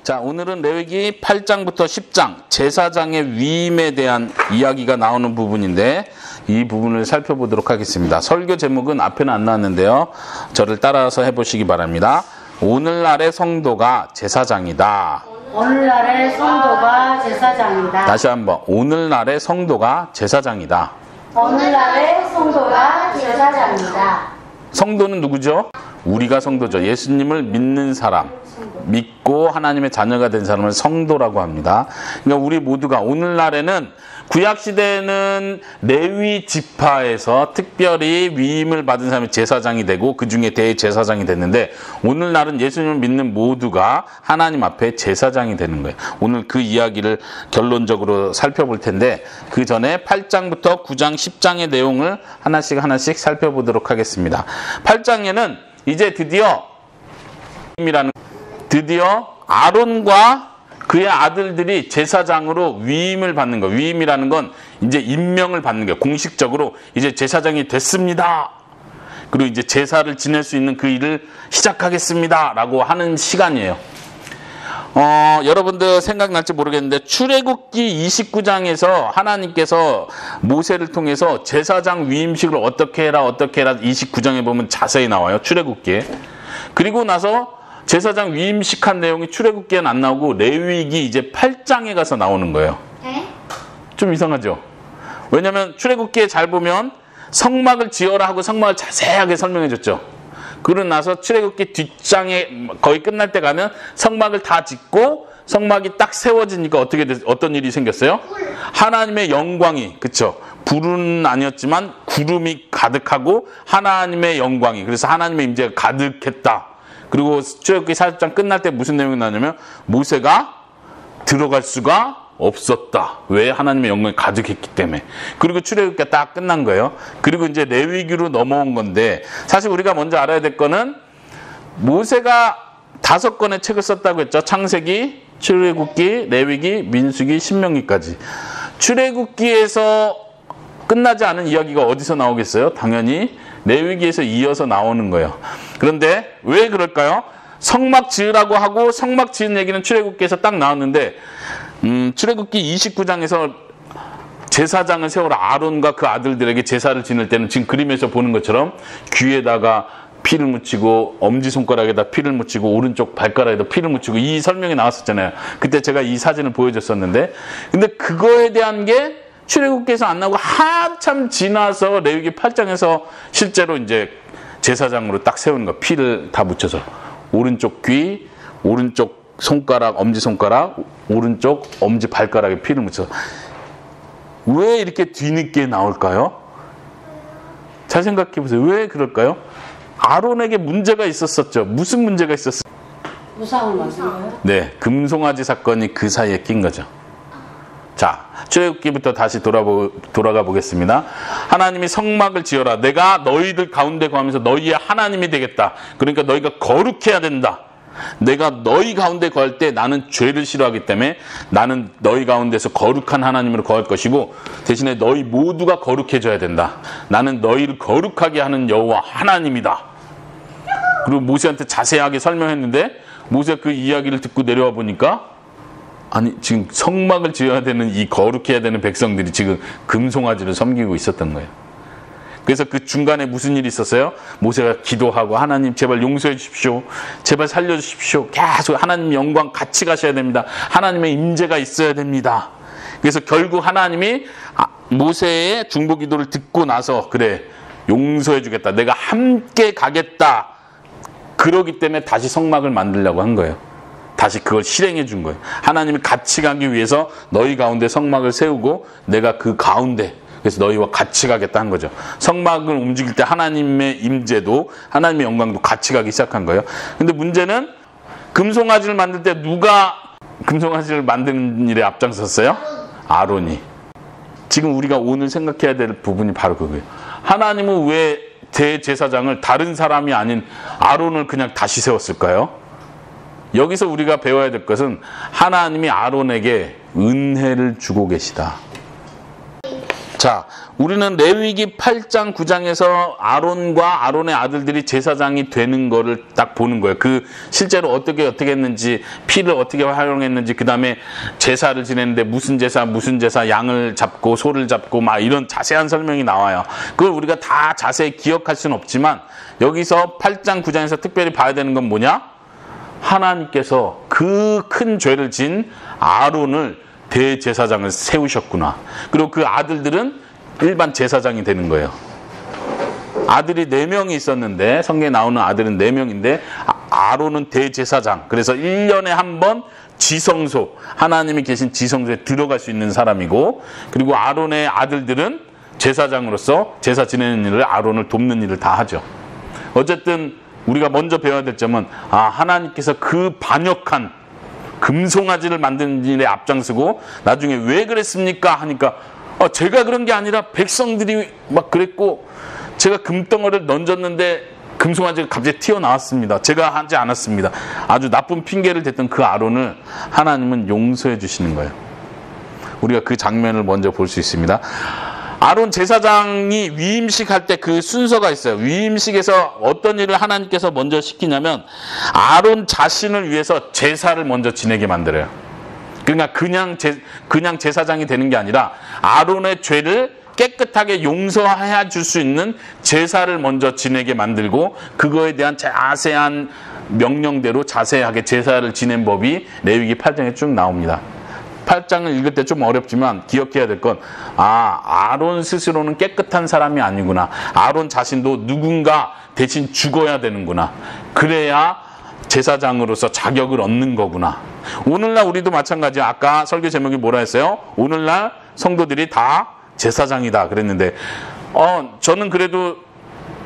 자, 오늘은 레위기 8장부터 10장 제사장의 위임에 대한 이야기가 나오는 부분인데 이 부분을 살펴보도록 하겠습니다. 설교 제목은 앞에는 안 나왔는데요. 저를 따라서 해보시기 바랍니다. 오늘날의 성도가 제사장이다. 오늘날의 성도가 제사장이다. 다시 한번. 오늘날의 성도가 제사장이다. 오늘날의 성도가 제사장이다. 성도는 누구죠? 우리가 성도죠. 예수님을 믿는 사람, 믿고 하나님의 자녀가 된 사람을 성도라고 합니다. 그러니까 우리 모두가 오늘날에는 구약시대에는 레위 지파에서 특별히 위임을 받은 사람이 제사장이 되고 그 중에 대제사장이 됐는데 오늘날은 예수님을 믿는 모두가 하나님 앞에 제사장이 되는 거예요. 오늘 그 이야기를 결론적으로 살펴볼 텐데 그 전에 8장부터 9장, 10장의 내용을 하나씩 살펴보도록 하겠습니다. 8장에는 이제 드디어 아론과 그의 아들들이 제사장으로 위임을 받는 거. 위임이라는 건 이제 임명을 받는 거예요. 공식적으로 이제 제사장이 됐습니다. 그리고 이제 제사를 지낼 수 있는 그 일을 시작하겠습니다. 라고 하는 시간이에요. 여러분들 생각날지 모르겠는데 출애굽기 29장에서 하나님께서 모세를 통해서 제사장 위임식을 어떻게 해라 29장에 보면 자세히 나와요. 출애굽기에. 그리고 나서 제사장 위임식한 내용이 출애굽기에는 안 나오고 레위기 이제 8장에 가서 나오는 거예요. 좀 이상하죠? 왜냐하면 출애굽기에 잘 보면 성막을 지어라 하고 성막을 자세하게 설명해 줬죠. 그러고 나서 출애굽기 뒷장에 거의 끝날 때 가면 성막을 다 짓고 성막이 딱 세워지니까 어떤 일이 생겼어요? 하나님의 영광이, 그쵸? 불은 아니었지만 구름이 가득하고 하나님의 영광이, 그래서 하나님의 임재가 가득했다. 그리고 출애굽기 40장 끝날 때 무슨 내용이 나냐면 모세가 들어갈 수가 없었다. 왜? 하나님의 영광이 가득했기 때문에. 그리고 출애굽기가 딱 끝난 거예요. 그리고 이제 레위기로 넘어온 건데 사실 우리가 먼저 알아야 될 거는 모세가 5권의 책을 썼다고 했죠. 창세기, 출애굽기, 레위기, 민수기, 신명기까지. 출애굽기에서 끝나지 않은 이야기가 어디서 나오겠어요? 당연히 레위기에서 이어서 나오는 거예요. 그런데 왜 그럴까요? 성막 지으라고 하고 성막 지은 얘기는 출애굽기에서 딱 나왔는데 출애굽기 29장에서 제사장을 세우라 아론과 그 아들들에게 제사를 지낼 때는 지금 그림에서 보는 것처럼 귀에다가 피를 묻히고 엄지손가락에다 피를 묻히고 오른쪽 발가락에다 피를 묻히고 이 설명이 나왔었잖아요. 그때 제가 이 사진을 보여줬었는데 근데 그거에 대한 게 출애굽기에서 안 나오고 한참 지나서 레위기 8장에서 실제로 이제 제사장으로 딱 세우는 거 피를 다 묻혀서 오른쪽 귀, 오른쪽 손가락, 엄지손가락, 오른쪽 엄지 발가락에 피를 묻혀서 왜 이렇게 뒤늦게 나올까요? 잘 생각해 보세요. 왜 그럴까요? 아론에게 문제가 있었었죠. 무슨 문제가 있었어요? 우상을 만든 거예요? 네, 금송아지 사건이 그 사이에 낀 거죠. 자, 출애굽기부터 다시 돌아가 보겠습니다. 하나님이 성막을 지어라. 내가 너희들 가운데 거하면서 너희의 하나님이 되겠다. 그러니까 너희가 거룩해야 된다. 내가 너희 가운데 거할 때 나는 죄를 싫어하기 때문에 나는 너희 가운데서 거룩한 하나님으로 거할 것이고 대신에 너희 모두가 거룩해져야 된다. 나는 너희를 거룩하게 하는 여호와 하나님이다. 그리고 모세한테 자세하게 설명했는데 모세가 그 이야기를 듣고 내려와 보니까 아니 지금 성막을 지어야 되는 이 거룩해야 되는 백성들이 지금 금송아지를 섬기고 있었던 거예요. 그래서 그 중간에 무슨 일이 있었어요? 모세가 기도하고 하나님 제발 용서해 주십시오. 제발 살려주십시오. 계속 하나님 영광 같이 가셔야 됩니다. 하나님의 임재가 있어야 됩니다. 그래서 결국 하나님이 모세의 중보 기도를 듣고 나서 그래 용서해 주겠다. 내가 함께 가겠다. 그러기 때문에 다시 성막을 만들려고 한 거예요. 다시 그걸 실행해 준 거예요. 하나님이 같이 가기 위해서 너희 가운데 성막을 세우고 내가 그 가운데 그래서 너희와 같이 가겠다 한 거죠. 성막을 움직일 때 하나님의 임재도 하나님의 영광도 같이 가기 시작한 거예요. 근데 문제는 금송아지를 만들 때 누가 금송아지를 만드는 일에 앞장섰어요? 아론이. 지금 우리가 오늘 생각해야 될 부분이 바로 그거예요. 하나님은 왜 대제사장을 다른 사람이 아닌 아론을 그냥 다시 세웠을까요? 여기서 우리가 배워야 될 것은 하나님이 아론에게 은혜를 주고 계시다. 자, 우리는 레위기 8장 9장에서 아론과 아론의 아들들이 제사장이 되는 거를 딱 보는 거예요. 그 실제로 어떻게 했는지, 피를 어떻게 활용했는지, 그 다음에 제사를 지냈는데 무슨 제사, 양을 잡고 소를 잡고 막 이런 자세한 설명이 나와요. 그걸 우리가 다 자세히 기억할 수는 없지만 여기서 8장 9장에서 특별히 봐야 되는 건 뭐냐? 하나님께서 그 큰 죄를 진 아론을 대제사장을 세우셨구나. 그리고 그 아들들은 일반 제사장이 되는 거예요. 아들이 4명이 있었는데, 성경에 나오는 아들은 4명인데 아론은 대제사장. 그래서 1년에 한 번 지성소, 하나님이 계신 지성소에 들어갈 수 있는 사람이고, 그리고 아론의 아들들은 제사장으로서 제사 지내는 일을, 아론을 돕는 일을 다 하죠. 어쨌든 우리가 먼저 배워야 될 점은, 하나님께서 그 반역한 금송아지를 만드는 일에 앞장서고 나중에 왜 그랬습니까? 하니까 제가 그런 게 아니라 백성들이 막 그랬고 제가 금덩어리를 던졌는데 금송아지가 갑자기 튀어나왔습니다. 제가 하지 않았습니다. 아주 나쁜 핑계를 댔던 그 아론을 하나님은 용서해 주시는 거예요. 우리가 그 장면을 먼저 볼 수 있습니다. 아론 제사장이 위임식 할 때 그 순서가 있어요. 위임식에서 어떤 일을 하나님께서 먼저 시키냐면 아론 자신을 위해서 제사를 먼저 지내게 만들어요. 그러니까 그냥 제사장이 되는 게 아니라 아론의 죄를 깨끗하게 용서해 줄 수 있는 제사를 먼저 지내게 만들고, 그거에 대한 자세한 명령대로 자세하게 제사를 지낸 법이 레위기 8장에 쭉 나옵니다. 8장을 읽을 때 좀 어렵지만 기억해야 될 건, 아론 스스로는 깨끗한 사람이 아니구나. 아론 자신도 누군가 대신 죽어야 되는구나. 그래야 제사장으로서 자격을 얻는 거구나. 오늘날 우리도 마찬가지야. 아까 설교 제목이 뭐라 했어요? 오늘날 성도들이 다 제사장이다 그랬는데, 저는 그래도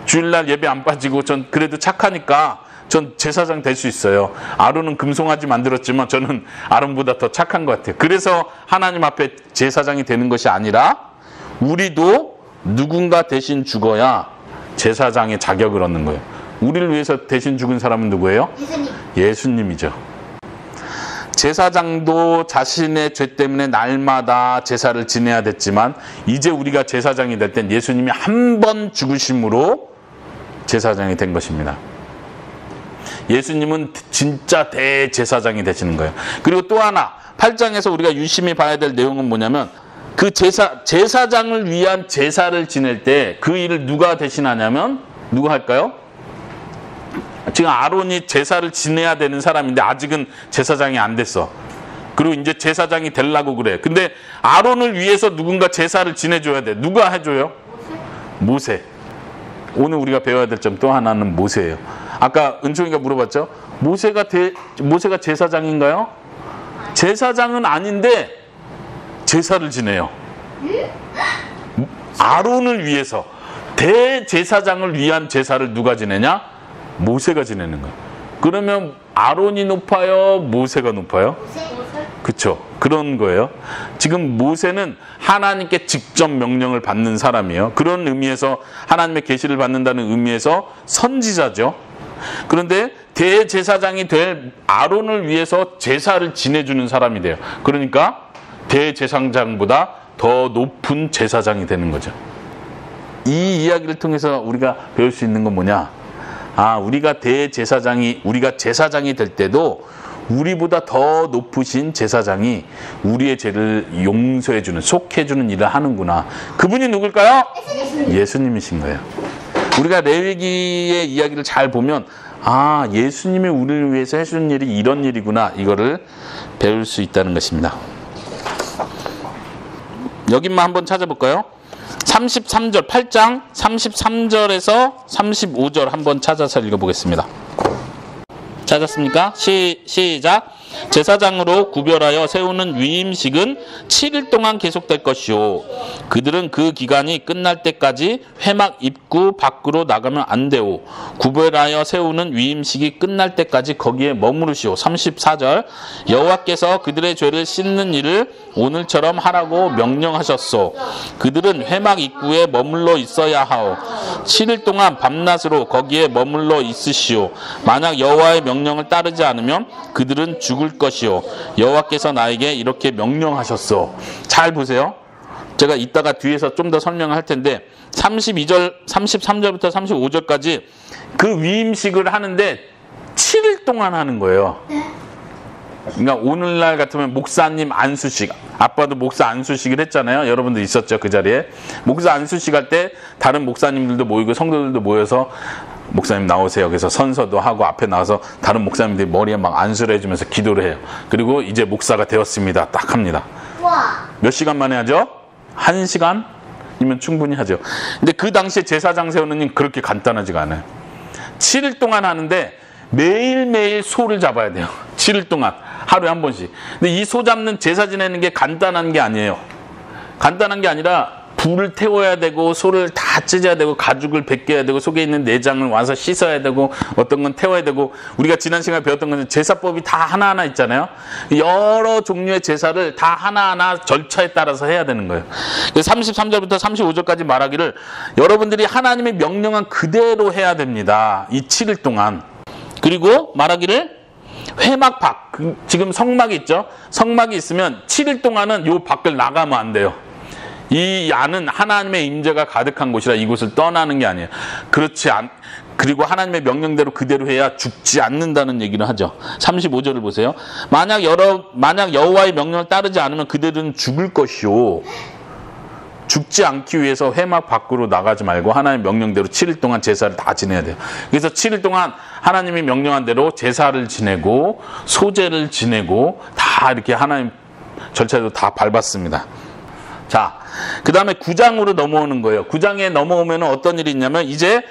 주일날 예배 안 빠지고 전 그래도 착하니까 전 제사장 될 수 있어요. 아론은 금송아지 만들었지만 저는 아론보다 더 착한 것 같아요. 그래서 하나님 앞에 제사장이 되는 것이 아니라 우리도 누군가 대신 죽어야 제사장의 자격을 얻는 거예요. 우리를 위해서 대신 죽은 사람은 누구예요? 예수님이죠. 제사장도 자신의 죄 때문에 날마다 제사를 지내야 됐지만 이제 우리가 제사장이 될 땐 예수님이 한 번 죽으심으로 제사장이 된 것입니다. 예수님은 진짜 대제사장이 되시는 거예요. 그리고 또 하나 8장에서 우리가 유심히 봐야 될 내용은 뭐냐면, 그 제사장을 위한 제사를 지낼 때 그 일을 누가 대신하냐면 누가 할까요? 지금 아론이 제사를 지내야 되는 사람인데 아직은 제사장이 안 됐어. 그리고 이제 제사장이 되려고 그래. 근데 아론을 위해서 누군가 제사를 지내줘야 돼. 누가 해줘요? 모세. 오늘 우리가 배워야 될 점 또 하나는 모세예요. 아까 은총이가 물어봤죠? 모세가 제사장인가요? 제사장은 아닌데 제사를 지내요. 아론을 위해서 대제사장을 위한 제사를 누가 지내냐? 모세가 지내는 거예요. 그러면 아론이 높아요? 모세가 높아요? 그렇죠. 그런 거예요. 지금 모세는 하나님께 직접 명령을 받는 사람이에요. 그런 의미에서 하나님의 계시를 받는다는 의미에서 선지자죠. 그런데 대제사장이 될 아론을 위해서 제사를 지내주는 사람이 돼요. 그러니까 대제사장보다 더 높은 제사장이 되는 거죠. 이 이야기를 통해서 우리가 배울 수 있는 건 뭐냐? 우리가 우리가 제사장이 될 때도 우리보다 더 높으신 제사장이 우리의 죄를 용서해주는, 속해주는 일을 하는구나. 그분이 누굴까요? 예수님이신 거예요. 우리가 레위기의 이야기를 잘 보면 예수님이 우리를 위해서 해주는 일이 이런 일이구나, 이거를 배울 수 있다는 것입니다. 여기만 한번 찾아볼까요? 33절, 8장 33절에서 35절 한번 찾아서 읽어보겠습니다. 찾았습니까? 시작. 제사장으로 구별하여 세우는 위임식은 7일 동안 계속될 것이요. 그들은 그 기간이 끝날 때까지 회막 입구 밖으로 나가면 안 되오. 구별하여 세우는 위임식이 끝날 때까지 거기에 머무르시오. 34절. 여호와께서 그들의 죄를 씻는 일을 오늘처럼 하라고 명령하셨소. 그들은 회막 입구에 머물러 있어야 하오. 7일 동안 밤낮으로 거기에 머물러 있으시오. 만약 여호와의 명령을 따르지 않으면 그들은 죽을 것이요. 여호와께서 나에게 이렇게 명령하셨소. 잘 보세요. 제가 이따가 뒤에서 좀 더 설명을 할 텐데 33절부터 35절까지 그 위임식을 하는데 7일 동안 하는 거예요. 그러니까 오늘날 같으면 목사님 안수식, 아빠도 목사 안수식을 했잖아요. 여러분들 있었죠, 그 자리에. 목사 안수식 할 때 다른 목사님들도 모이고 성도들도 모여서 목사님 나오세요. 그래서 선서도 하고 앞에 나와서 다른 목사님들이 머리에 막 안수를 해주면서 기도를 해요. 그리고 이제 목사가 되었습니다. 딱 합니다. 몇 시간 만에 하죠? 1시간이면 충분히 하죠. 근데 그 당시에 제사장 세우는 일 그렇게 간단하지가 않아요. 7일 동안 하는데 매일매일 소를 잡아야 돼요. 7일 동안 하루에 한 번씩. 근데 이 소 잡는 제사 지내는 게 간단한 게 아니에요. 간단한 게 아니라 불을 태워야 되고 소를 다 찢어야 되고 가죽을 벗겨야 되고 속에 있는 내장을 와서 씻어야 되고 어떤 건 태워야 되고 우리가 지난 시간에 배웠던 건 제사법이 다 하나하나 있잖아요. 여러 종류의 제사를 다 하나하나 절차에 따라서 해야 되는 거예요. 33절부터 35절까지 말하기를 여러분들이 하나님의 명령한 그대로 해야 됩니다. 이 7일 동안. 그리고 말하기를 회막밖, 지금 성막이 있죠. 성막이 있으면 7일 동안은 요 밖을 나가면 안 돼요. 이 안은 하나님의 임재가 가득한 곳이라 이곳을 떠나는 게 아니에요. 그리고 하나님의 명령대로 그대로 해야 죽지 않는다는 얘기를 하죠. 35절을 보세요. 만약 여호와의 명령을 따르지 않으면 그들은 죽을 것이요. 죽지 않기 위해서 회막 밖으로 나가지 말고 하나님의 명령대로 7일 동안 제사를 다 지내야 돼요. 그래서 7일 동안 하나님이 명령한 대로 제사를 지내고 소제를 지내고 다 이렇게 하나님 절차로 다 밟았습니다. 자, 그 다음에 9장으로 넘어오는 거예요. 9장에 넘어오면 어떤 일이 있냐면 이제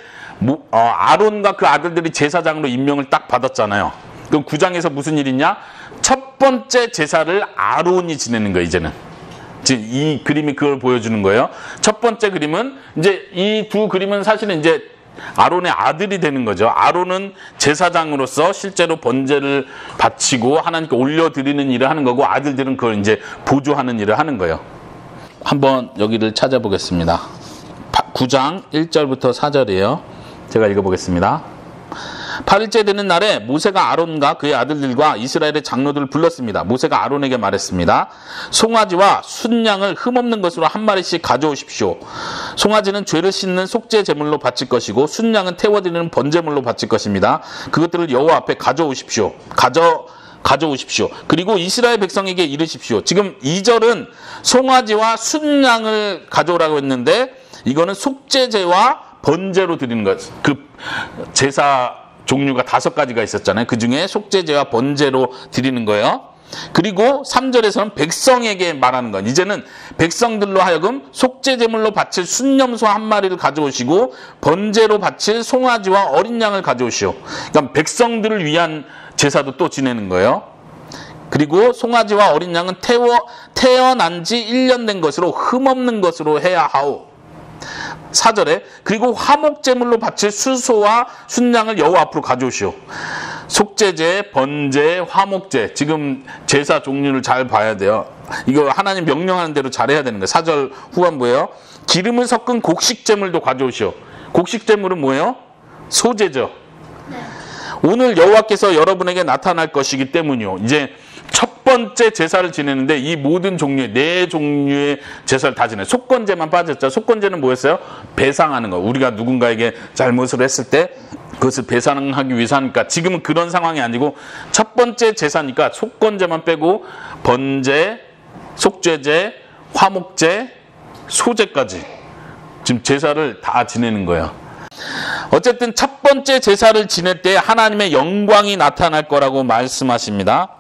아론과 그 아들들이 제사장으로 임명을 딱 받았잖아요. 그럼 9장에서 무슨 일이 있냐? 첫 번째 제사를 아론이 지내는 거예요, 이제는. 지금 이 그림이 그걸 보여주는 거예요. 첫 번째 그림은 이제 이 두 그림은 사실은 이제 아론의 아들이 되는 거죠. 아론은 제사장으로서 실제로 번제를 바치고 하나님께 올려드리는 일을 하는 거고 아들들은 그걸 이제 보조하는 일을 하는 거예요. 한번 여기를 찾아보겠습니다. 9장 1절부터 4절이에요. 제가 읽어보겠습니다. 8일째 되는 날에 모세가 아론과 그의 아들들과 이스라엘의 장로들을 불렀습니다. 모세가 아론에게 말했습니다. 송아지와 순양을 흠없는 것으로 한 마리씩 가져오십시오. 송아지는 죄를 씻는 속죄 제물로 바칠 것이고 순양은 태워드리는 번제물로 바칠 것입니다. 그것들을 여호와 앞에 가져오십시오. 그리고 이스라엘 백성에게 이르십시오. 지금 2절은 송아지와 순양을 가져오라고 했는데 이거는 속죄제와 번제로 드리는 것. 그 제사 종류가 5가지가 있었잖아요. 그 중에 속죄제와 번제로 드리는 거예요. 그리고 3절에서는 백성에게 말하는 건 이제는 백성들로 하여금 속죄제물로 바칠 순염소 한 마리를 가져오시고 번제로 바칠 송아지와 어린 양을 가져오시오. 그러니까 백성들을 위한 제사도 또 지내는 거예요. 그리고 송아지와 어린 양은 태어난 지 1년 된 것으로 흠없는 것으로 해야 하오. 4절에 그리고 화목제물로 바칠 수소와 순양을 여호와 앞으로 가져오시오. 속죄제, 번제, 화목제. 지금 제사 종류를 잘 봐야 돼요. 이거 하나님 명령하는 대로 잘해야 되는 거예요. 4절 후반부에요. 기름을 섞은 곡식제물도 가져오시오. 곡식제물은 뭐예요? 소제죠. 오늘 여호와께서 여러분에게 나타날 것이기 때문이요. 이제 첫 번째 제사를 지내는데 이 모든 종류의 4종류의 제사를 다 지내요. 속건제만 빠졌죠. 속건제는 뭐였어요? 배상하는 거. 우리가 누군가에게 잘못을 했을 때 그것을 배상하기 위해서 하니까 지금은 그런 상황이 아니고 첫 번째 제사니까 속건제만 빼고 번제, 속죄제, 화목제, 소제까지 지금 제사를 다 지내는 거예요. 어쨌든 첫 번째 제사를 지낼 때 하나님의 영광이 나타날 거라고 말씀하십니다.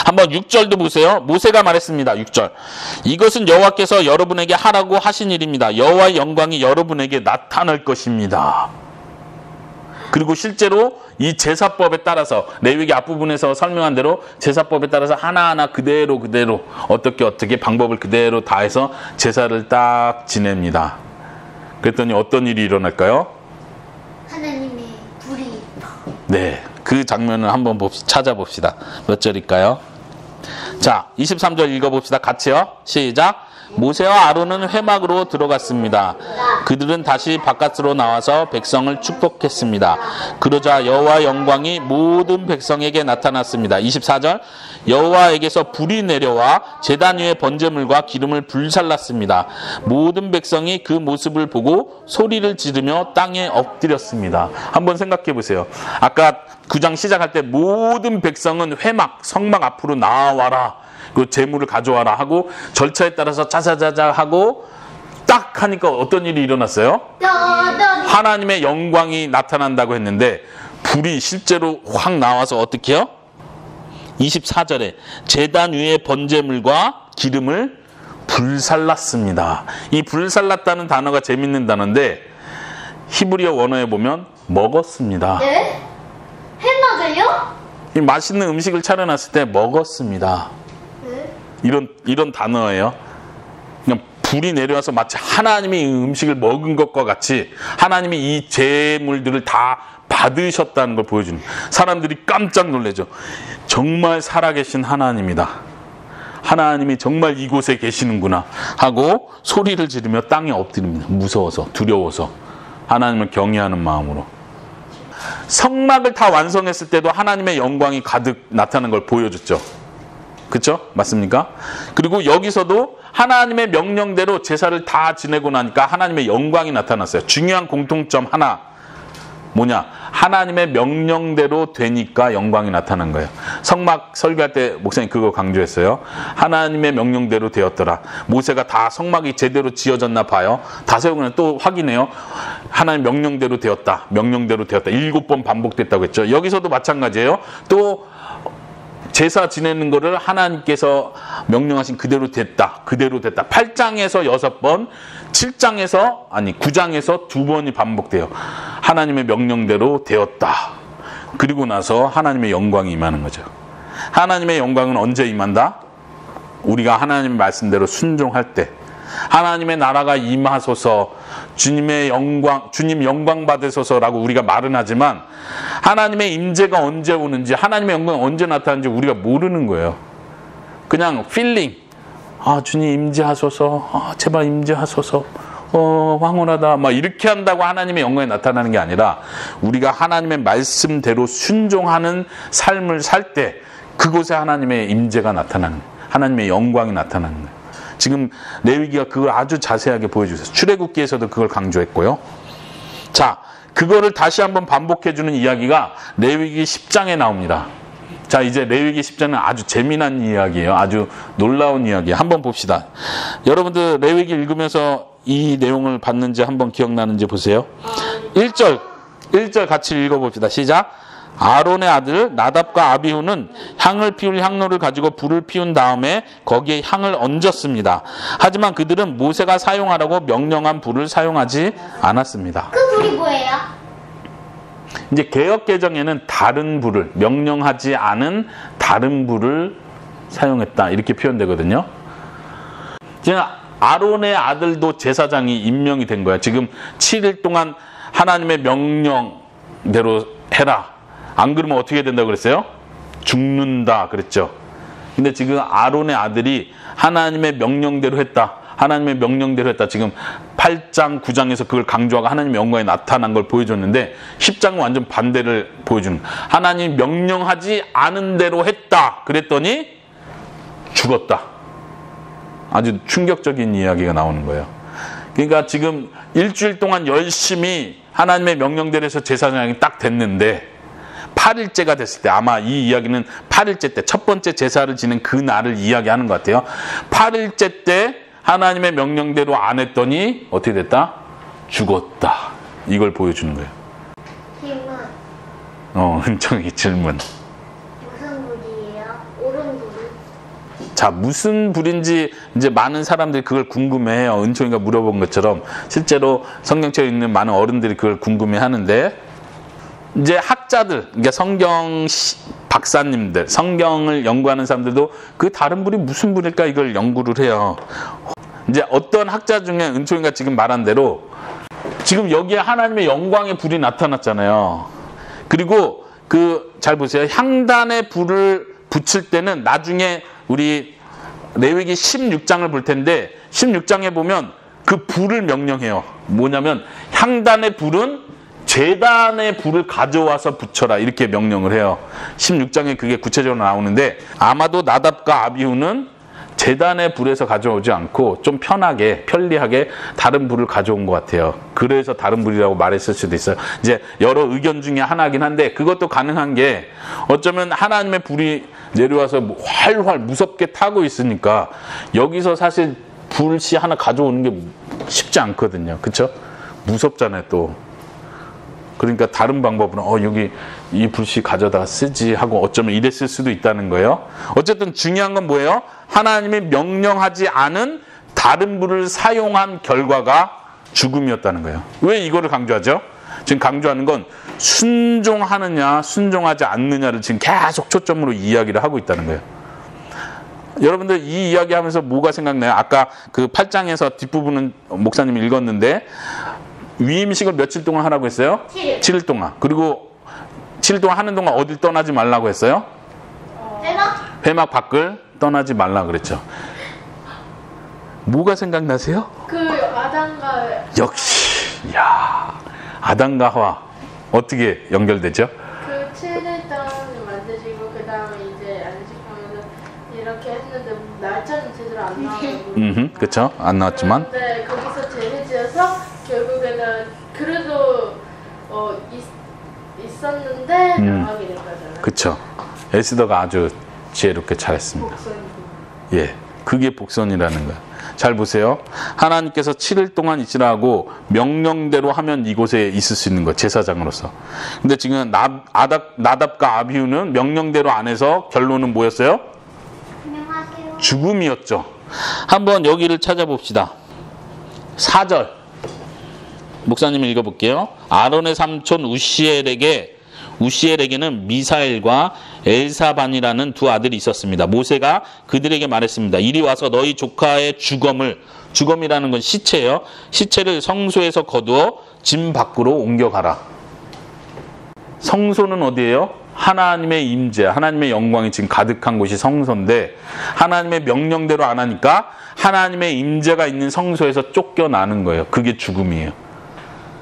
한번 6절도 보세요. 모세가 말했습니다. 6절. 이것은 여호와께서 여러분에게 하라고 하신 일입니다. 여호와의 영광이 여러분에게 나타날 것입니다. 그리고 실제로 이 제사법에 따라서 레위기 앞부분에서 설명한 대로 제사법에 따라서 하나하나 그대로 어떻게 방법을 그대로 다 해서 제사를 딱 지냅니다. 그랬더니 어떤 일이 일어날까요? 하나님의 불이. 네, 그 장면을 한번 찾아봅시다. 몇 절일까요? 자, 23절 읽어봅시다. 같이요. 시작. 모세와 아론은 회막으로 들어갔습니다. 그들은 다시 바깥으로 나와서 백성을 축복했습니다. 그러자 여호와 영광이 모든 백성에게 나타났습니다. 24절 여호와에게서 불이 내려와 제단 위에 번제물과 기름을 불살랐습니다. 모든 백성이 그 모습을 보고 소리를 지르며 땅에 엎드렸습니다. 한번 생각해 보세요. 아까 9장 시작할 때 모든 백성은 회막, 성막 앞으로 나와라. 그 재물을 가져와라 하고 절차에 따라서 짜자자자 하고 딱 하니까 어떤 일이 일어났어요? 하나님의 영광이 나타난다고 했는데 불이 실제로 확 나와서 어떻게 해요? 24절에 제단 위에 번제물과 기름을 불살랐습니다. 이 불살랐다는 단어가 재밌는 단어인데 히브리어 원어에 보면 먹었습니다. 네? 햄버거요? 이 맛있는 음식을 차려놨을 때 먹었습니다. 네? 이런 단어예요. 그냥 불이 내려와서 마치 하나님이 이 음식을 먹은 것과 같이 하나님이 이 제물들을 다 받으셨다는 걸 보여주는 사람들이 깜짝 놀라죠. 정말 살아계신 하나님이다. 하나님이 정말 이곳에 계시는구나 하고 소리를 지르며 땅에 엎드립니다. 무서워서 두려워서 하나님을 경외하는 마음으로. 성막을 다 완성했을 때도 하나님의 영광이 가득 나타나는 걸 보여줬죠. 그렇죠? 맞습니까? 그리고 여기서도 하나님의 명령대로 제사를 다 지내고 나니까 하나님의 영광이 나타났어요. 중요한 공통점 하나 뭐냐? 하나님의 명령대로 되니까 영광이 나타난 거예요. 성막 설교할 때 목사님 그거 강조했어요. 하나님의 명령대로 되었더라. 모세가 다 성막이 제대로 지어졌나 봐요. 다세우면 또 확인해요. 하나님 명령대로 되었다. 명령대로 되었다. 7번 반복됐다고 했죠. 여기서도 마찬가지예요. 또 제사 지내는 거를 하나님께서 명령하신 그대로 됐다. 그대로 됐다. 8장에서 6번, 9장에서 2번이 반복돼요. 하나님의 명령대로 되었다. 그리고 나서 하나님의 영광이 임하는 거죠. 하나님의 영광은 언제 임한다? 우리가 하나님의 말씀대로 순종할 때. 하나님의 나라가 임하소서, 주님 영광 받으소서라고 우리가 말은 하지만 하나님의 임재가 언제 오는지, 하나님의 영광이 언제 나타나는지 우리가 모르는 거예요. 그냥 필링. 주님 임재하소서, 제발 임재하소서, 황홀하다, 막 이렇게 한다고 하나님의 영광이 나타나는 게 아니라 우리가 하나님의 말씀대로 순종하는 삶을 살 때 그곳에 하나님의 임재가 나타나는 거예요. 하나님의 영광이 나타나는 거예요. 지금 레위기가 그걸 아주 자세하게 보여주셨어요. 출애굽기에서도 그걸 강조했고요. 자, 그거를 다시 한번 반복해주는 이야기가 레위기 10장에 나옵니다. 자, 이제 레위기 10장은 아주 재미난 이야기예요. 아주 놀라운 이야기예요. 한번 봅시다. 여러분들 레위기 읽으면서 이 내용을 봤는지 한번 기억나는지 보세요. 1절 같이 읽어봅시다. 시작. 아론의 아들 나답과 아비후는 향을 피울 향로를 가지고 불을 피운 다음에 거기에 향을 얹었습니다. 하지만 그들은 모세가 사용하라고 명령한 불을 사용하지 않았습니다. 그 불이 뭐예요? 이제 개역개정에는 다른 불을, 명령하지 않은 다른 불을 사용했다 이렇게 표현되거든요. 지금 아론의 아들도 제사장이 임명이 된 거야. 지금 7일 동안 하나님의 명령대로 해라. 안 그러면 어떻게 된다고 그랬어요? 죽는다 그랬죠. 근데 지금 아론의 아들이 하나님의 명령대로 했다. 하나님의 명령대로 했다. 지금 8장, 9장에서 그걸 강조하고 하나님의 영광이 나타난 걸 보여줬는데 10장은 완전 반대를 보여주는 거예요. 하나님 명령하지 않은 대로 했다. 그랬더니 죽었다. 아주 충격적인 이야기가 나오는 거예요. 그러니까 지금 일주일 동안 열심히 하나님의 명령대로 해서 제사장이 딱 됐는데 8일째가 됐을 때, 아마 이 이야기는 8일째 때 첫 번째 제사를 지낸 그 날을 이야기하는 것 같아요. 8일째 때 하나님의 명령대로 안 했더니 어떻게 됐다? 죽었다. 이걸 보여주는 거예요. 질문. 은총이 질문. 무슨 불이에요? 옳은 불은? 자, 무슨 불인지 이제 많은 사람들이 그걸 궁금해해요. 은총이가 물어본 것처럼 실제로 성경책에 있는 많은 어른들이 그걸 궁금해하는데, 이제 학자들, 그러니까 성경 박사님들, 성경을 연구하는 사람들도 그 다른 불이 무슨 불일까 이걸 연구를 해요. 이제 어떤 학자 중에 은총이가 지금 말한 대로 지금 여기에 하나님의 영광의 불이 나타났잖아요. 그리고 잘 보세요. 향단에 불을 붙일 때는 나중에 우리 레위기 16장을 볼 텐데 16장에 보면 그 불을 명령해요. 뭐냐면 향단의 불은 제단의 불을 가져와서 붙여라 이렇게 명령을 해요. 16장에 그게 구체적으로 나오는데 아마도 나답과 아비후는 제단의 불에서 가져오지 않고 좀 편리하게 다른 불을 가져온 것 같아요. 그래서 다른 불이라고 말했을 수도 있어요. 이제 여러 의견 중에 하나긴 한데 그것도 가능한 게 어쩌면 하나님의 불이 내려와서 활활 무섭게 타고 있으니까 여기서 사실 불씨 하나 가져오는 게 쉽지 않거든요. 그렇죠? 무섭잖아요 또. 그러니까 다른 방법으로 여기 이 불씨 가져다가 쓰지 하고 어쩌면 이랬을 수도 있다는 거예요. 어쨌든 중요한 건 뭐예요? 하나님이 명령하지 않은 다른 불을 사용한 결과가 죽음이었다는 거예요. 왜 이거를 강조하죠? 지금 강조하는 건 순종하느냐 순종하지 않느냐를 지금 계속 초점으로 이야기를 하고 있다는 거예요. 여러분들 이 이야기하면서 뭐가 생각나요? 아까 그 8장에서 뒷부분은 목사님이 읽었는데 위임식을 며칠 동안 하라고 했어요? 7일. 7일 동안. 그리고 7일 동안 하는 동안 어딜 떠나지 말라고 했어요? 회막 밖을 떠나지 말라고 그랬죠. 뭐가 생각나세요? 그 아담과 역시 아담과 하와 어떻게 연결되죠? 그 7일 동안 만드시고 그 다음에 이제 안식하면서 이렇게 했는데 날짜는 제대로 안 나와요. 그렇죠. 안 나왔지만 근데 거기서 죄를 지어서 결국에는 그래도 있었는데 나가게 된 거잖아요. 그렇죠. 에스더가 아주 지혜롭게 잘했습니다. 예, 그게 복선이라는 거예요. 잘 보세요. 하나님께서 7일 동안 있으라고 명령대로 하면 이곳에 있을 수 있는 거예요. 제사장으로서. 근데 지금 나답과 아비후는 명령대로 안 해서 결론은 뭐였어요? 안녕하세요. 죽음이었죠. 한번 여기를 찾아봅시다. 4절. 목사님 읽어볼게요. 아론의 삼촌 우시엘에게는 미사엘과 엘사반이라는 두 아들이 있었습니다. 모세가 그들에게 말했습니다. 이리 와서 너희 조카의 주검이라는 건 시체예요. 시체를 성소에서 거두어 짐 밖으로 옮겨가라. 성소는 어디예요? 하나님의 임재, 하나님의 영광이 지금 가득한 곳이 성소인데 하나님의 명령대로 안 하니까 하나님의 임재가 있는 성소에서 쫓겨나는 거예요. 그게 죽음이에요.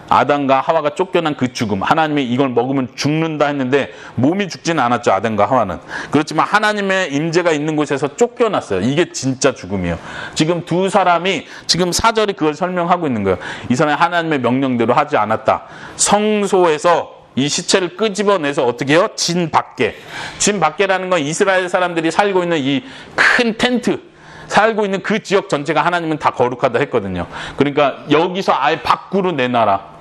아담과 하와가 쫓겨난 그 죽음, 하나님이 이걸 먹으면 죽는다 했는데 몸이 죽지는 않았죠. 아담과 하와는. 그렇지만 하나님의 임재가 있는 곳에서 쫓겨났어요. 이게 진짜 죽음이에요. 지금 두 사람이 지금 4절이 그걸 설명하고 있는 거예요. 이 사람이 하나님의 명령대로 하지 않았다. 성소에서 이 시체를 끄집어내서 어떻게 해요? 진 밖에라는 건 이스라엘 사람들이 살고 있는 이 큰 텐트, 살고 있는 그 지역 전체가 하나님은 다 거룩하다 했거든요. 그러니까 여기서 아예 밖으로 내놔라.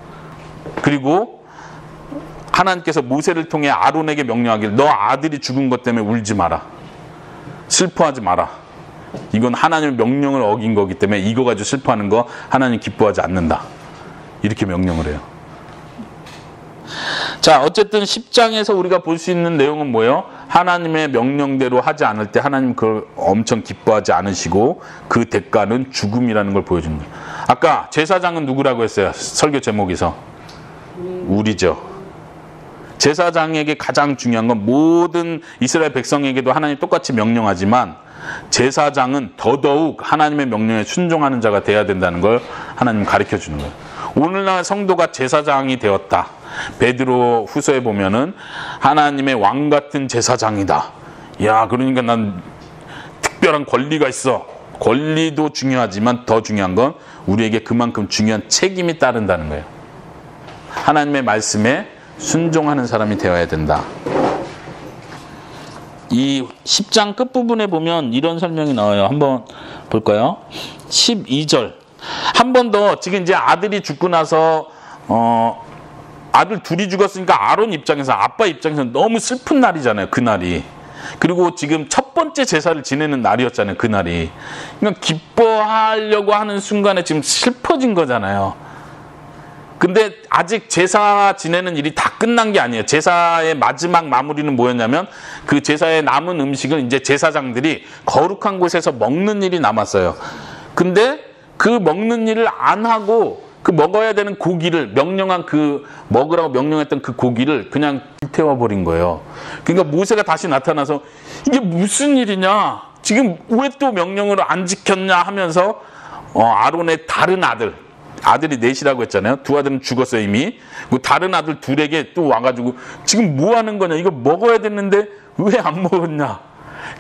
그리고 하나님께서 모세를 통해 아론에게 명령하기를 너 아들이 죽은 것 때문에 울지 마라. 슬퍼하지 마라. 이건 하나님의 명령을 어긴 거기 때문에 이거 가지고 슬퍼하는 거 하나님 기뻐하지 않는다. 이렇게 명령을 해요. 자, 어쨌든 10장에서 우리가 볼 수 있는 내용은 뭐예요? 하나님의 명령대로 하지 않을 때 하나님 그걸 엄청 기뻐하지 않으시고 그 대가는 죽음이라는 걸 보여주는 거예요. 아까 제사장은 누구라고 했어요? 설교 제목에서. 우리죠. 제사장에게 가장 중요한 건 모든 이스라엘 백성에게도 하나님 똑같이 명령하지만 제사장은 더더욱 하나님의 명령에 순종하는 자가 돼야 된다는 걸 하나님 가르쳐 주는 거예요. 오늘날 성도가 제사장이 되었다. 베드로 후서에 보면은 하나님의 왕 같은 제사장이다. 야, 그러니까 난 특별한 권리가 있어. 권리도 중요하지만 더 중요한 건 우리에게 그만큼 중요한 책임이 따른다는 거예요. 하나님의 말씀에 순종하는 사람이 되어야 된다. 이 10장 끝부분에 보면 이런 설명이 나와요. 한번 볼까요? 12절. 한 번 더 지금 이제 아들이 죽고 나서 아들 둘이 죽었으니까 아론 입장에서 아빠 입장에서 너무 슬픈 날이잖아요. 그날이. 그리고 지금 첫 번째 제사를 지내는 날이었잖아요. 그날이. 그러니까 기뻐하려고 하는 순간에 지금 슬퍼진 거잖아요. 근데 아직 제사 지내는 일이 다 끝난 게 아니에요. 제사의 마지막 마무리는 뭐였냐면 그 제사에 남은 음식을 이제 제사장들이 거룩한 곳에서 먹는 일이 남았어요. 근데 그 먹는 일을 안 하고 그 먹어야 되는 고기를 먹으라고 명령했던 그 고기를 그냥 불태워 버린 거예요. 그러니까 모세가 다시 나타나서 이게 무슨 일이냐? 지금 왜 또 명령을 안 지켰냐 하면서 아론의 다른 아들이 넷이라고 했잖아요. 두 아들은 죽었어요 이미. 그 다른 아들 둘에게 또 와가지고 지금 뭐 하는 거냐, 이거 먹어야 됐는데 왜 안 먹었냐.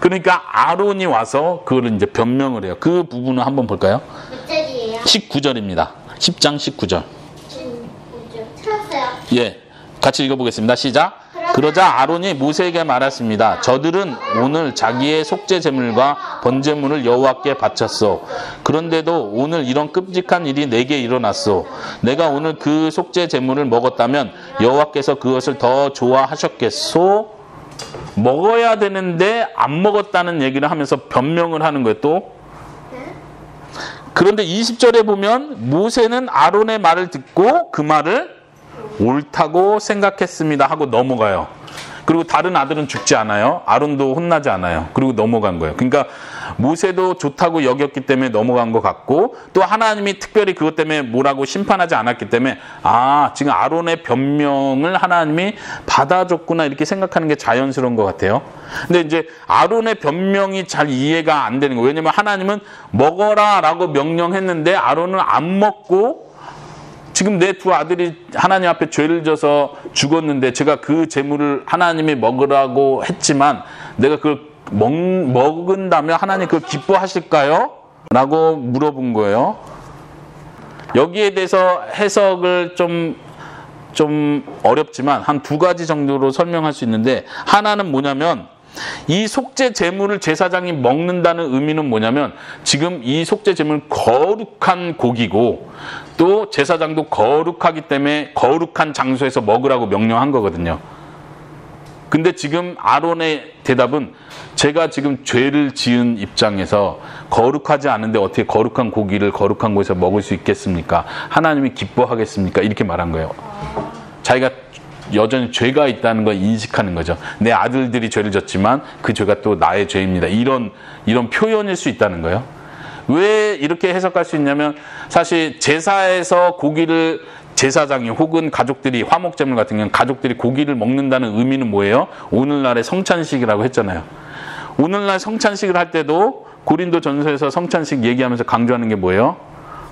그러니까 아론이 와서 그걸 이제 변명을 해요. 그 부분을 한번 볼까요? 몇 절이에요? 19절입니다. 10장 19절. 찾았어요. 예, 같이 읽어보겠습니다. 시작. 그러자 아론이 모세에게 말했습니다. 저들은 오늘 자기의 속죄 제물과 번제물을 여호와께 바쳤소. 그런데도 오늘 이런 끔찍한 일이 내게 일어났소. 내가 오늘 그 속죄 제물을 먹었다면 여호와께서 그것을 더 좋아하셨겠소? 먹어야 되는데 안 먹었다는 얘기를 하면서 변명을 하는 거예요. 또 그런데 20절에 보면 모세는 아론의 말을 듣고 그 말을 옳다고 생각했습니다 하고 넘어가요. 그리고 다른 아들은 죽지 않아요. 아론도 혼나지 않아요. 그리고 넘어간 거예요. 그러니까 모세도 좋다고 여겼기 때문에 넘어간 것 같고, 또 하나님이 특별히 그것 때문에 뭐라고 심판하지 않았기 때문에 지금 아론의 변명을 하나님이 받아줬구나 이렇게 생각하는 게 자연스러운 것 같아요. 근데 이제 아론의 변명이 잘 이해가 안 되는 거예요. 왜냐면 하나님은 먹어라 라고 명령했는데 아론은 안 먹고, 지금 내 두 아들이 하나님 앞에 죄를 져서 죽었는데 제가 그 재물을 하나님이 먹으라고 했지만 내가 그걸 먹은다면 하나님 그걸 기뻐하실까요? 라고 물어본 거예요. 여기에 대해서 해석을 좀 어렵지만 한 두 가지 정도로 설명할 수 있는데, 하나는 뭐냐면 이 속죄 제물을 제사장이 먹는다는 의미는 뭐냐면 지금 이 속죄 제물은 거룩한 고기고 또 제사장도 거룩하기 때문에 거룩한 장소에서 먹으라고 명령한 거거든요. 근데 지금 아론의 대답은 제가 지금 죄를 지은 입장에서 거룩하지 않은데 어떻게 거룩한 고기를 거룩한 곳에서 먹을 수 있겠습니까? 하나님이 기뻐하겠습니까? 이렇게 말한 거예요. 자기가 여전히 죄가 있다는 걸 인식하는 거죠. 내 아들들이 죄를 졌지만 그 죄가 또 나의 죄입니다. 이런 표현일 수 있다는 거예요. 왜 이렇게 해석할 수 있냐면, 사실 제사에서 고기를 제사장이 혹은 가족들이, 화목제물 같은 경우는 가족들이 고기를 먹는다는 의미는 뭐예요? 오늘날의 성찬식이라고 했잖아요. 오늘날 성찬식을 할 때도 고린도전서에서 성찬식 얘기하면서 강조하는 게 뭐예요?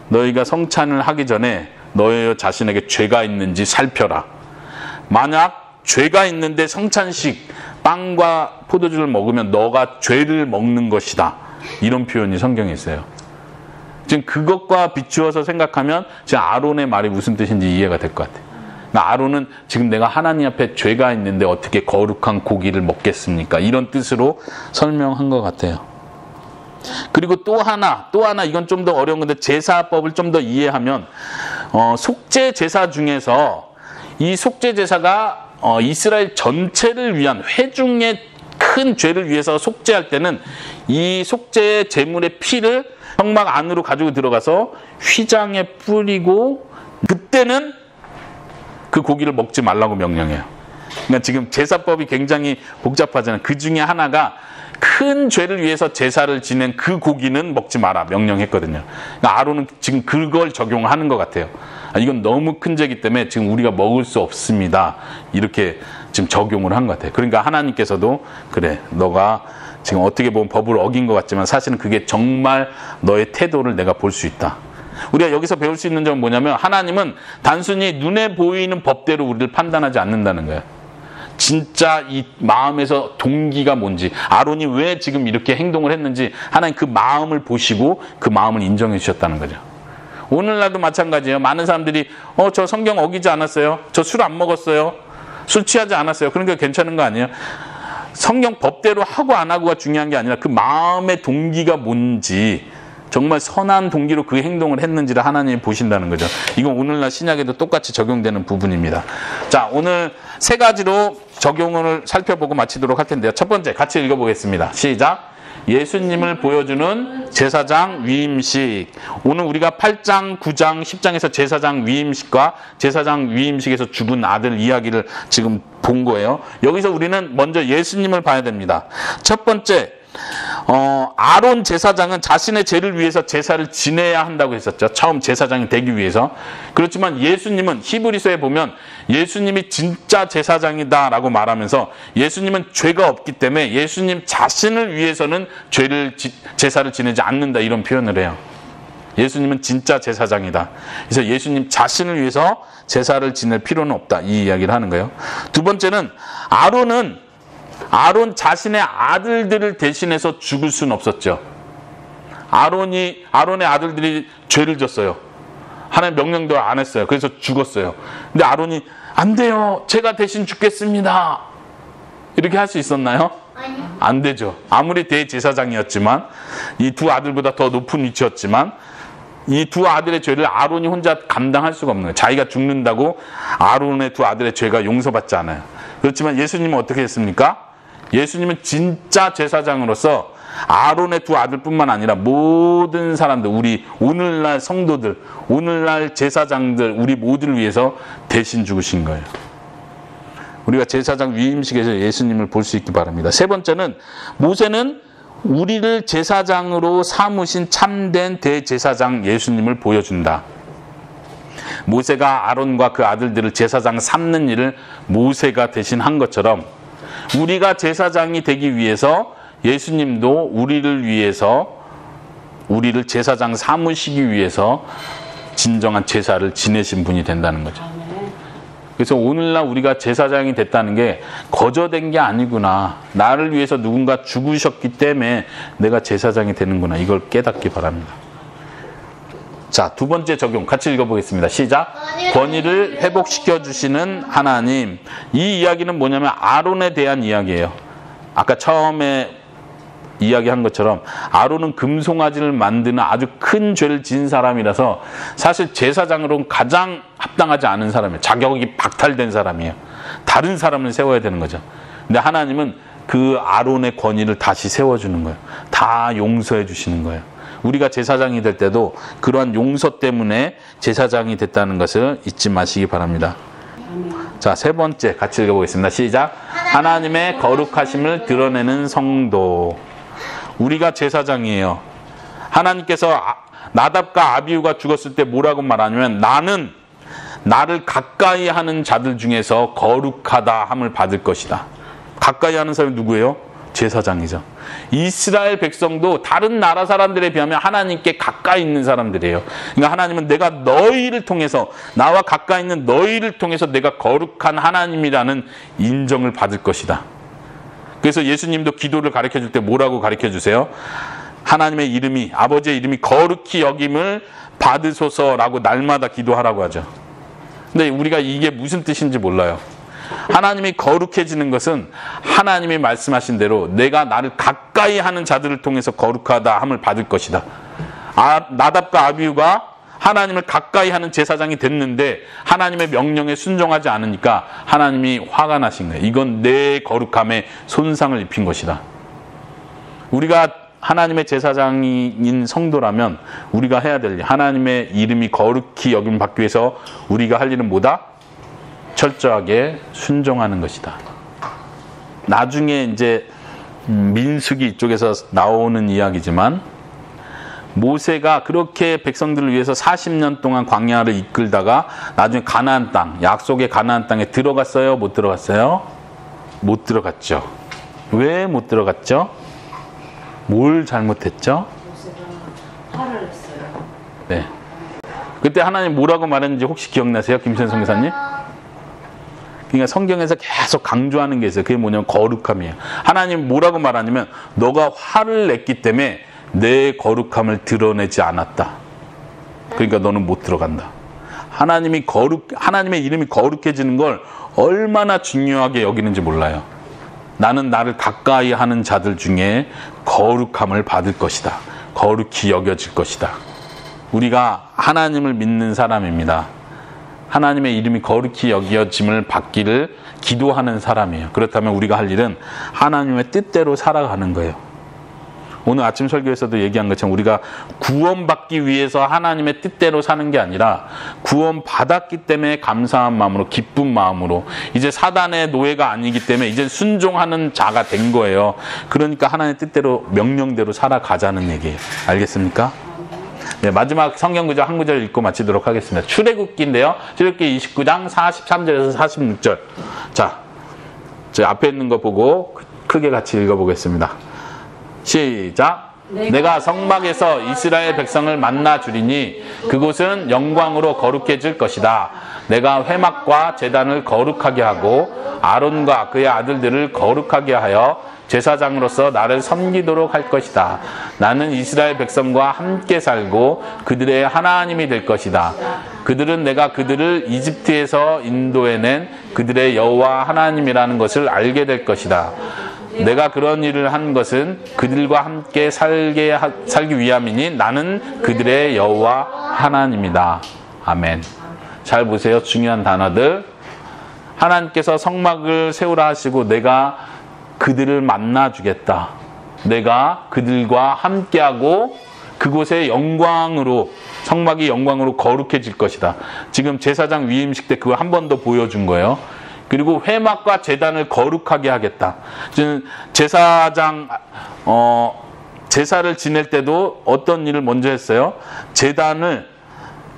너희가 성찬을 하기 전에 너희 자신에게 죄가 있는지 살펴라. 만약 죄가 있는데 성찬식 빵과 포도주를 먹으면 너가 죄를 먹는 것이다. 이런 표현이 성경에 있어요. 지금 그것과 비추어서 생각하면 지금 아론의 말이 무슨 뜻인지 이해가 될 것 같아요. 그러니까 아론은 지금 내가 하나님 앞에 죄가 있는데 어떻게 거룩한 고기를 먹겠습니까? 이런 뜻으로 설명한 것 같아요. 그리고 또 하나 이건 좀 더 어려운 건데, 제사법을 좀 더 이해하면 속죄 제사 중에서 이 속죄 제사가 이스라엘 전체를 위한 회중의 큰 죄를 위해서 속죄할 때는 이 속죄 제물의 피를 성막 안으로 가지고 들어가서 휘장에 뿌리고, 그때는 그 고기를 먹지 말라고 명령해요. 그러니까 지금 제사법이 굉장히 복잡하잖아요. 그 중에 하나가 큰 죄를 위해서 제사를 지낸 그 고기는 먹지 마라 명령했거든요. 그러니까 아론은 지금 그걸 적용하는 것 같아요. 이건 너무 큰 죄이기 때문에 지금 우리가 먹을 수 없습니다. 이렇게 지금 적용을 한 것 같아요. 그러니까 하나님께서도 그래, 너가 지금 어떻게 보면 법을 어긴 것 같지만 사실은 그게 정말 너의 태도를 내가 볼 수 있다. 우리가 여기서 배울 수 있는 점은 뭐냐면, 하나님은 단순히 눈에 보이는 법대로 우리를 판단하지 않는다는 거예요. 진짜 이 마음에서 동기가 뭔지, 아론이 왜 지금 이렇게 행동을 했는지 하나님 그 마음을 보시고 그 마음을 인정해 주셨다는 거죠. 오늘날도 마찬가지예요. 많은 사람들이 저 성경 어기지 않았어요. 저 술 안 먹었어요. 술 취하지 않았어요. 그러니까 괜찮은 거 아니에요? 성경 법대로 하고 안 하고가 중요한 게 아니라 그 마음의 동기가 뭔지, 정말 선한 동기로 그 행동을 했는지를 하나님이 보신다는 거죠. 이건 오늘날 신약에도 똑같이 적용되는 부분입니다. 자, 오늘 세 가지로 적용을 살펴보고 마치도록 할 텐데요. 첫 번째 같이 읽어보겠습니다. 시작. 예수님을 보여주는 제사장 위임식. 오늘 우리가 8장, 9장, 10장에서 제사장 위임식과 제사장 위임식에서 죽은 아들 이야기를 지금 본 거예요. 여기서 우리는 먼저 예수님을 봐야 됩니다. 첫 번째, 아론 제사장은 자신의 죄를 위해서 제사를 지내야 한다고 했었죠. 처음 제사장이 되기 위해서. 그렇지만 예수님은 히브리서에 보면 예수님이 진짜 제사장이다라고 말하면서 예수님은 죄가 없기 때문에 예수님 자신을 위해서는 제사를 지내지 않는다 이런 표현을 해요. 예수님은 진짜 제사장이다. 그래서 예수님 자신을 위해서 제사를 지낼 필요는 없다. 이 이야기를 하는 거예요. 두 번째는 아론 자신의 아들들을 대신해서 죽을 수는 없었죠. 아론의 아들들이 죄를 졌어요. 하나님 명령도 안 했어요. 그래서 죽었어요. 근데 아론이 안 돼요. 제가 대신 죽겠습니다. 이렇게 할 수 있었나요? 아니요. 안 되죠. 아무리 대제사장이었지만 이 두 아들보다 더 높은 위치였지만 이 두 아들의 죄를 아론이 혼자 감당할 수가 없는 거예요. 자기가 죽는다고 아론의 두 아들의 죄가 용서받지 않아요. 그렇지만 예수님은 어떻게 했습니까? 예수님은 진짜 제사장으로서 아론의 두 아들뿐만 아니라 모든 사람들, 우리 오늘날 성도들, 오늘날 제사장들, 우리 모두를 위해서 대신 죽으신 거예요. 우리가 제사장 위임식에서 예수님을 볼 수 있기 바랍니다. 세 번째는 모세는 우리를 제사장으로 삼으신 참된 대제사장 예수님을 보여준다. 모세가 아론과 그 아들들을 제사장 삼는 일을 모세가 대신 한 것처럼 우리가 제사장이 되기 위해서 예수님도 우리를 위해서 우리를 제사장 삼으시기 위해서 진정한 제사를 지내신 분이 된다는 거죠. 그래서 오늘날 우리가 제사장이 됐다는 게 거저된 게 아니구나. 나를 위해서 누군가 죽으셨기 때문에 내가 제사장이 되는구나. 이걸 깨닫기 바랍니다. 자, 두 번째 적용 같이 읽어보겠습니다. 시작. 권위를 회복시켜 주시는 하나님. 이 이야기는 뭐냐면 아론에 대한 이야기예요. 아까 처음에 이야기한 것처럼 아론은 금송아지를 만드는 아주 큰 죄를 지은 사람이라서 사실 제사장으로는 가장 합당하지 않은 사람이에요. 자격이 박탈된 사람이에요. 다른 사람을 세워야 되는 거죠. 근데 하나님은 그 아론의 권위를 다시 세워주는 거예요. 다 용서해 주시는 거예요. 우리가 제사장이 될 때도 그러한 용서 때문에 제사장이 됐다는 것을 잊지 마시기 바랍니다. 자, 세 번째 같이 읽어보겠습니다. 시작. 하나님의 거룩하심을 드러내는 성도. 우리가 제사장이에요. 하나님께서 나답과 아비후가 죽었을 때 뭐라고 말하냐면 나는 나를 가까이 하는 자들 중에서 거룩하다 함을 받을 것이다. 가까이 하는 사람이 누구예요? 제사장이죠. 이스라엘 백성도 다른 나라 사람들에 비하면 하나님께 가까이 있는 사람들이에요. 그러니까 하나님은 내가 너희를 통해서 나와 가까이 있는 너희를 통해서 내가 거룩한 하나님이라는 인정을 받을 것이다. 그래서 예수님도 기도를 가르쳐줄 때 뭐라고 가르쳐주세요? 하나님의 이름이 아버지의 이름이 거룩히 여김을 받으소서라고 날마다 기도하라고 하죠. 근데 우리가 이게 무슨 뜻인지 몰라요. 하나님이 거룩해지는 것은 하나님이 말씀하신 대로 내가 나를 가까이 하는 자들을 통해서 거룩하다 함을 받을 것이다. 나답과 아비후가 하나님을 가까이 하는 제사장이 됐는데 하나님의 명령에 순종하지 않으니까 하나님이 화가 나신 거예요. 이건 내 거룩함에 손상을 입힌 것이다. 우리가 하나님의 제사장인 성도라면 우리가 해야 될 일, 하나님의 이름이 거룩히 여김을 받기 위해서 우리가 할 일은 뭐다? 철저하게 순종하는 것이다. 나중에 이제 민수기 이쪽에서 나오는 이야기지만 모세가 그렇게 백성들을 위해서 40년 동안 광야를 이끌다가 나중에 가나안 땅, 약속의 가나안 땅에 들어갔어요? 못 들어갔어요? 못 들어갔죠. 왜 못 들어갔죠? 뭘 잘못했죠? 화를 냈어요. 네. 그때 하나님 뭐라고 말했는지 혹시 기억나세요? 김선 성교사님? 그러니까 성경에서 계속 강조하는 게 있어요. 그게 뭐냐면 거룩함이에요. 하나님 뭐라고 말하냐면 너가 화를 냈기 때문에 내 거룩함을 드러내지 않았다. 그러니까 너는 못 들어간다. 하나님의 이름이 거룩해지는 걸 얼마나 중요하게 여기는지 몰라요. 나는 나를 가까이 하는 자들 중에 거룩함을 받을 것이다. 거룩히 여겨질 것이다. 우리가 하나님을 믿는 사람입니다. 하나님의 이름이 거룩히 여겨짐을 받기를 기도하는 사람이에요. 그렇다면 우리가 할 일은 하나님의 뜻대로 살아가는 거예요. 오늘 아침 설교에서도 얘기한 것처럼 우리가 구원받기 위해서 하나님의 뜻대로 사는 게 아니라 구원받았기 때문에 감사한 마음으로, 기쁜 마음으로, 이제 사단의 노예가 아니기 때문에 이제 순종하는 자가 된 거예요. 그러니까 하나님의 뜻대로, 명령대로 살아가자는 얘기예요. 알겠습니까? 네, 마지막 성경 구절 한 구절 읽고 마치도록 하겠습니다. 출애굽기인데요. 출애굽기 29장 43절에서 46절. 자, 저 앞에 있는 거 보고 크게 같이 읽어보겠습니다. 시작. 내가 성막에서 이스라엘 백성을 만나 주리니 그곳은 영광으로 거룩해질 것이다. 내가 회막과 제단을 거룩하게 하고 아론과 그의 아들들을 거룩하게 하여 제사장으로서 나를 섬기도록 할 것이다. 나는 이스라엘 백성과 함께 살고 그들의 하나님이 될 것이다. 그들은 내가 그들을 이집트에서 인도해낸 그들의 여호와 하나님이라는 것을 알게 될 것이다. 내가 그런 일을 한 것은 그들과 함께 살기 위함이니 나는 그들의 여호와 하나님이다. 아멘. 잘 보세요. 중요한 단어들. 하나님께서 성막을 세우라 하시고 내가 그들을 만나주겠다. 내가 그들과 함께하고 그곳의 영광으로, 성막이 영광으로 거룩해질 것이다. 지금 제사장 위임식 때 그거 한 번 더 보여준 거예요. 그리고 회막과 제단을 거룩하게 하겠다. 지금 제사장 제사를 지낼 때도 어떤 일을 먼저 했어요? 제단을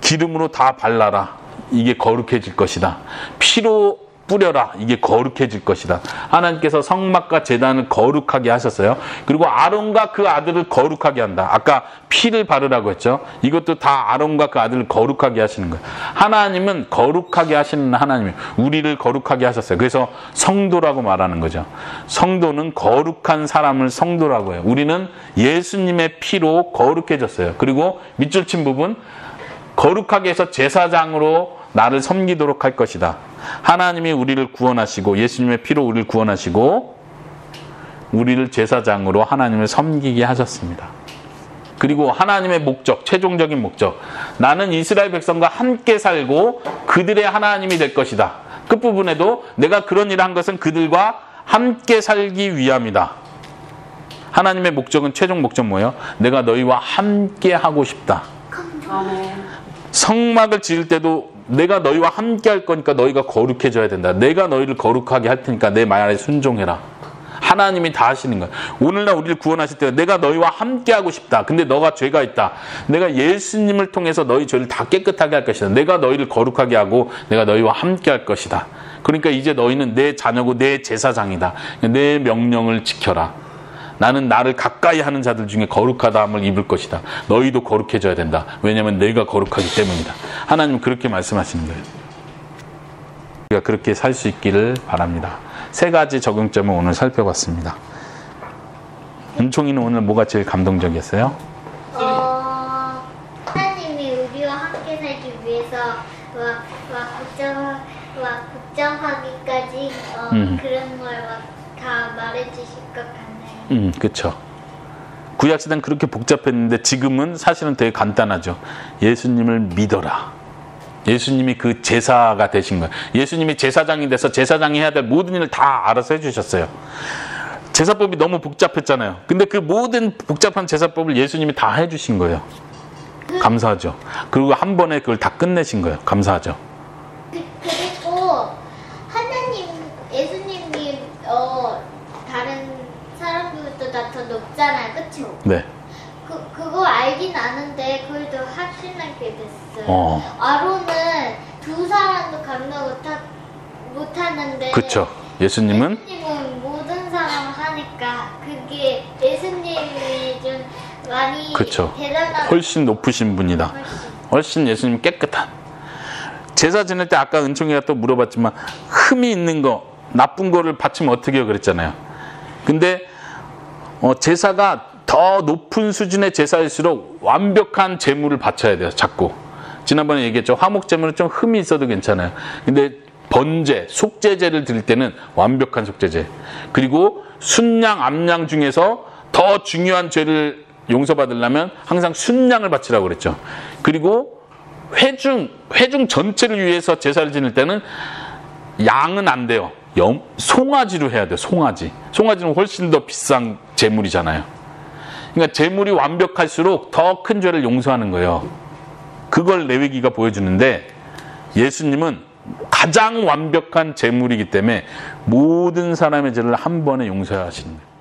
기름으로 다 발라라. 이게 거룩해질 것이다. 피로 뿌려라. 이게 거룩해질 것이다. 하나님께서 성막과 제단을 거룩하게 하셨어요. 그리고 아론과 그 아들을 거룩하게 한다. 아까 피를 바르라고 했죠. 이것도 다 아론과 그 아들을 거룩하게 하시는 거예요. 하나님은 거룩하게 하시는 하나님이에요. 우리를 거룩하게 하셨어요. 그래서 성도라고 말하는 거죠. 성도는 거룩한 사람을 성도라고 해요. 우리는 예수님의 피로 거룩해졌어요. 그리고 밑줄 친 부분, 거룩하게 해서 제사장으로 나를 섬기도록 할 것이다. 하나님이 우리를 구원하시고 예수님의 피로 우리를 구원하시고 우리를 제사장으로 하나님을 섬기게 하셨습니다. 그리고 하나님의 목적, 최종적인 목적, 나는 이스라엘 백성과 함께 살고 그들의 하나님이 될 것이다. 끝부분에도 내가 그런 일을 한 것은 그들과 함께 살기 위함이다. 하나님의 목적은, 최종 목적 뭐예요? 내가 너희와 함께 하고 싶다. 성막을 지을 때도 내가 너희와 함께 할 거니까 너희가 거룩해져야 된다. 내가 너희를 거룩하게 할 테니까 내 말에 순종해라. 하나님이 다 하시는 거야. 오늘날 우리를 구원하실 때 내가 너희와 함께 하고 싶다. 근데 너가 죄가 있다. 내가 예수님을 통해서 너희 죄를 다 깨끗하게 할 것이다. 내가 너희를 거룩하게 하고 내가 너희와 함께 할 것이다. 그러니까 이제 너희는 내 자녀고 내 제사장이다. 내 명령을 지켜라. 나는 나를 가까이 하는 자들 중에 거룩하다함을 입을 것이다. 너희도 거룩해져야 된다. 왜냐하면 내가 거룩하기 때문이다. 하나님은 그렇게 말씀하시는 거예요. 우리가 그렇게 살 수 있기를 바랍니다. 3가지 적용점을 오늘 살펴봤습니다. 은총이는 오늘 뭐가 제일 감동적이었어요? 하나님이 우리와 함께 살기 위해서 국정하기까지 그런 걸 다 말해주실 것 같네요. 그렇죠. 구약시대는 그렇게 복잡했는데 지금은 사실은 되게 간단하죠. 예수님을 믿어라. 예수님이 그 제사가 되신 거예요. 예수님이 제사장이 돼서 제사장이 해야 될 모든 일을 다 알아서 해주셨어요. 제사법이 너무 복잡했잖아요. 근데 그 모든 복잡한 제사법을 예수님이 다 해주신 거예요. 감사하죠. 그리고 한 번에 그걸 다 끝내신 거예요. 감사하죠. 그리고 예수님이 다른 사람들보다 다 더 높잖아요. 그쵸? 네. 그거 알긴 아는데 그래도 확신하게 됐어요. 아론은 두 사람도 감당 못하는데 그쵸. 예수님은 모든 사람을 하니까 그게 예수님이 좀 많이 그쵸. 대단한, 훨씬 높으신 분이다. 훨씬 예수님 깨끗한. 제사 지낼 때 아까 은총이가 또 물어봤지만 흠이 있는 거, 나쁜 거를 바치면 어떻게 해요? 그랬잖아요. 근데 제사가 더 높은 수준의 제사일수록 완벽한 제물을 바쳐야 돼요. 자꾸. 지난번에 얘기했죠. 화목 제물은 좀 흠이 있어도 괜찮아요. 근데 번제, 속죄제를 드릴 때는 완벽한 속죄제. 그리고 순양, 암양 중에서 더 중요한 죄를 용서받으려면 항상 순양을 바치라고 그랬죠. 그리고 회중 전체를 위해서 제사를 지낼 때는 양은 안 돼요. 송아지로 해야 돼요. 송아지는 훨씬 더 비싼 제물이잖아요. 그러니까 제물이 완벽할수록 더 큰 죄를 용서하는 거예요. 그걸 레위기가 보여주는데 예수님은 가장 완벽한 제물이기 때문에 모든 사람의 죄를 한 번에 용서하시는 거예요.